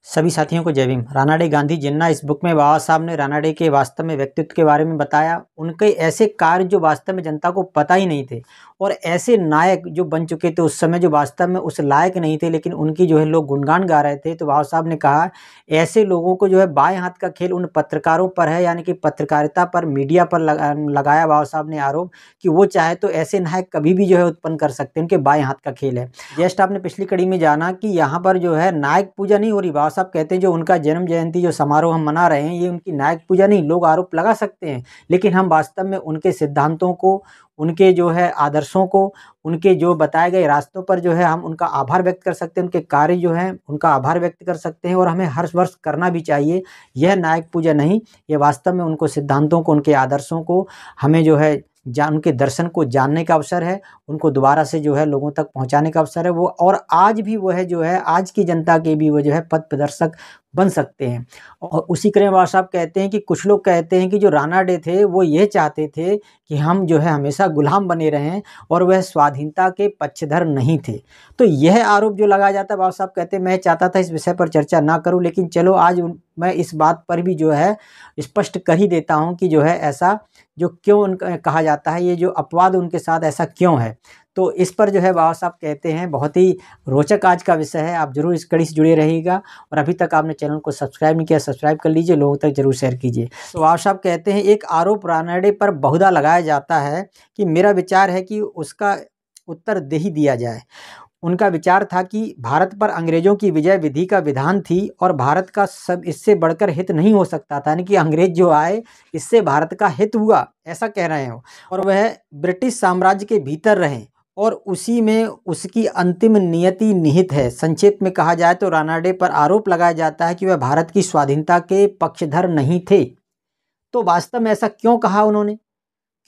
सभी साथियों को जय भीम। रानाडे गांधी जिन्ना इस बुक में बाबा साहब ने रानाडे के वास्तव में व्यक्तित्व के बारे में बताया, उनके ऐसे कार्य जो वास्तव में जनता को पता ही नहीं थे और ऐसे नायक जो बन चुके थे उस समय जो वास्तव में उस लायक नहीं थे, लेकिन उनकी जो है लोग गुणगान गा रहे थे। तो बाबा साहब ने कहा ऐसे लोगों को जो है बाएं हाथ का खेल उन पत्रकारों पर है, यानी कि पत्रकारिता पर, मीडिया पर लगाया बाबा साहब ने आरोप कि वो चाहे तो ऐसे नायक कभी भी जो है उत्पन्न कर सकते हैं, उनके बाएं हाथ का खेल है। जस्ट आपने पिछली कड़ी में जाना कि यहाँ पर जो है नायक पूजा नहीं हो रही। बाबा साहब कहते हैं जो उनका जन्म जयंती जो समारोह हम मना रहे हैं ये उनकी नायक पूजा नहीं। लोग आरोप लगा सकते हैं, लेकिन हम वास्तव में उनके सिद्धांतों को, उनके जो है आदर्शों को, उनके जो बताए गए रास्तों पर जो है हम उनका आभार व्यक्त कर सकते हैं, उनके कार्य जो है उनका आभार व्यक्त कर सकते हैं और हमें हर वर्ष करना भी चाहिए। यह नायक पूजा नहीं, ये वास्तव में उनको सिद्धांतों को, उनके आदर्शों को हमें जो है उनके दर्शन को जानने का अवसर है, उनको दोबारा से जो है लोगों तक पहुंचाने का अवसर है वो। और आज भी वो है जो है आज की जनता के भी वो जो है पथ प्रदर्शक बन सकते हैं। और उसी क्रम बाबा साहब कहते हैं कि कुछ लोग कहते हैं कि जो रानाडे थे वो ये चाहते थे कि हम जो है हमेशा गुलाम बने रहें और वह स्वाधीनता के पक्षधर नहीं थे। तो यह आरोप जो लगाया जाता है, बाबा साहब कहते हैं मैं चाहता था इस विषय पर चर्चा ना करूं, लेकिन चलो आज मैं इस बात पर भी जो है स्पष्ट कर ही देता हूं कि जो है ऐसा जो क्यों उनका कहा जाता है, ये जो अपवाद उनके साथ ऐसा क्यों है। तो इस पर जो है बाबा साहब कहते हैं, बहुत ही रोचक आज का विषय है, आप जरूर इस कड़ी से जुड़े रहिएगा। और अभी तक आपने चैनल को सब्सक्राइब नहीं किया, सब्सक्राइब कर लीजिए, लोगों तक जरूर शेयर कीजिए। तो बाबा साहब कहते हैं एक आरोप रानाडे पर बहुधा लगाया जाता है कि मेरा विचार है कि उसका उत्तर दे ही दिया जाए। उनका विचार था कि भारत पर अंग्रेजों की विजय विधि का विधान थी और भारत का सब इससे बढ़कर हित नहीं हो सकता था, यानी कि अंग्रेज जो आए इससे भारत का हित हुआ, ऐसा कह रहे हो। और वह ब्रिटिश साम्राज्य के भीतर रहे और उसी में उसकी अंतिम नियति निहित है। संक्षेप में कहा जाए तो रानाडे पर आरोप लगाया जाता है कि वह भारत की स्वाधीनता के पक्षधर नहीं थे। तो वास्तव में ऐसा क्यों कहा उन्होंने?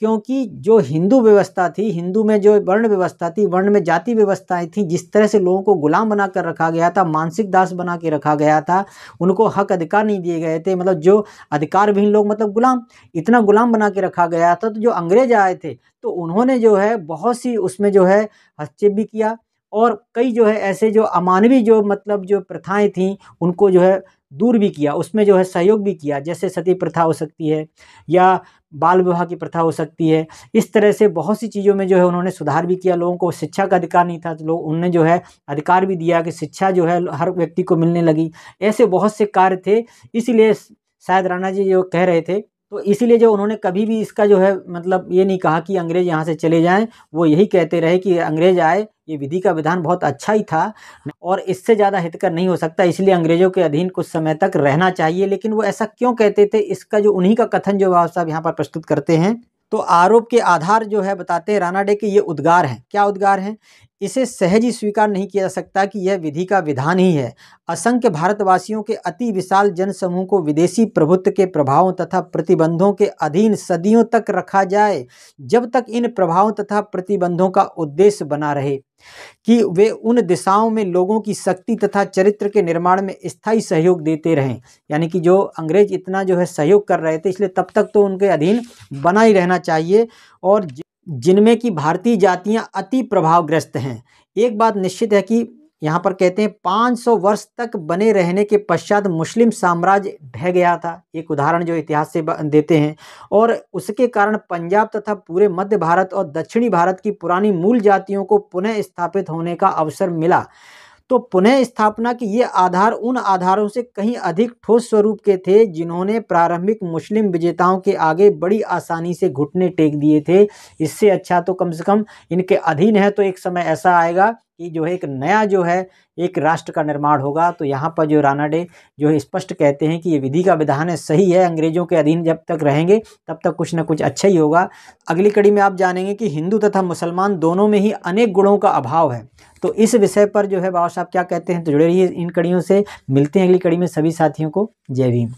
क्योंकि जो हिंदू व्यवस्था थी, हिंदू में जो वर्ण व्यवस्था थी, वर्ण में जाति व्यवस्थाएं थी, जिस तरह से लोगों को गुलाम बना कर रखा गया था, मानसिक दास बना के रखा गया था, उनको हक अधिकार नहीं दिए गए थे, मतलब जो अधिकार विहीन लोग, मतलब गुलाम, इतना गुलाम बना के रखा गया था। तो जो अंग्रेज आए थे तो उन्होंने जो है बहुत सी उसमें जो है हस्तक्षेप भी किया और कई जो है ऐसे जो अमानवीय जो मतलब जो प्रथाएं थीं उनको जो है दूर भी किया, उसमें जो है सहयोग भी किया। जैसे सती प्रथा हो सकती है या बाल विवाह की प्रथा हो सकती है। इस तरह से बहुत सी चीज़ों में जो है उन्होंने सुधार भी किया। लोगों को शिक्षा का अधिकार नहीं था तो लोग उन्होंने जो है अधिकार भी दिया कि शिक्षा जो है हर व्यक्ति को मिलने लगी। ऐसे बहुत से कार्य थे, इसीलिए शायद राणा जी जो कह रहे थे, तो इसीलिए जो उन्होंने कभी भी इसका जो है मतलब ये नहीं कहा कि अंग्रेज यहाँ से चले जाएं, वो यही कहते रहे कि अंग्रेज आए, ये विधि का विधान बहुत अच्छा ही था और इससे ज़्यादा हितकर नहीं हो सकता, इसलिए अंग्रेजों के अधीन कुछ समय तक रहना चाहिए। लेकिन वो ऐसा क्यों कहते थे, इसका जो उन्हीं का कथन जो बाबा साहब यहाँ पर प्रस्तुत करते हैं। तो आरोप के आधार जो है बताते हैं रानाडे के ये उद्गार हैं। क्या उद्गार हैं? इसे सहज ही स्वीकार नहीं किया जा सकता कि यह विधि का विधान ही है। असंख्य भारतवासियों के अति विशाल जनसमूह को विदेशी प्रभुत्व के प्रभावों तथा प्रतिबंधों के अधीन सदियों तक रखा जाए, जब तक इन प्रभावों तथा प्रतिबंधों का उद्देश्य बना रहे कि वे उन दिशाओं में लोगों की शक्ति तथा चरित्र के निर्माण में स्थायी सहयोग देते रहें। यानी कि जो अंग्रेज इतना जो है सहयोग कर रहे थे, इसलिए तब तक तो उनके अधीन बना ही रहना चाहिए। और जिनमें कि भारतीय जातियां अति प्रभावग्रस्त हैं। एक बात निश्चित है कि यहाँ पर कहते हैं 500 वर्ष तक बने रहने के पश्चात मुस्लिम साम्राज्य ढह गया था। एक उदाहरण जो इतिहास से देते हैं, और उसके कारण पंजाब तथा पूरे मध्य भारत और दक्षिणी भारत की पुरानी मूल जातियों को पुनः स्थापित होने का अवसर मिला। तो पुनः स्थापना के ये आधार उन आधारों से कहीं अधिक ठोस स्वरूप के थे जिन्होंने प्रारंभिक मुस्लिम विजेताओं के आगे बड़ी आसानी से घुटने टेक दिए थे। इससे अच्छा तो कम से कम इनके अधीन है, तो एक समय ऐसा आएगा कि जो है एक नया जो है एक राष्ट्र का निर्माण होगा। तो यहाँ पर जो रानाडे जो है स्पष्ट कहते हैं कि ये विधि का विधान है, सही है, अंग्रेजों के अधीन जब तक रहेंगे तब तक कुछ ना कुछ अच्छा ही होगा। अगली कड़ी में आप जानेंगे कि हिंदू तथा मुसलमान दोनों में ही अनेक गुणों का अभाव है। तो इस विषय पर जो है बाबा साहब क्या कहते हैं, तो जुड़े रहिए इन कड़ियों से। मिलते हैं अगली कड़ी में। सभी साथियों को जय भीम।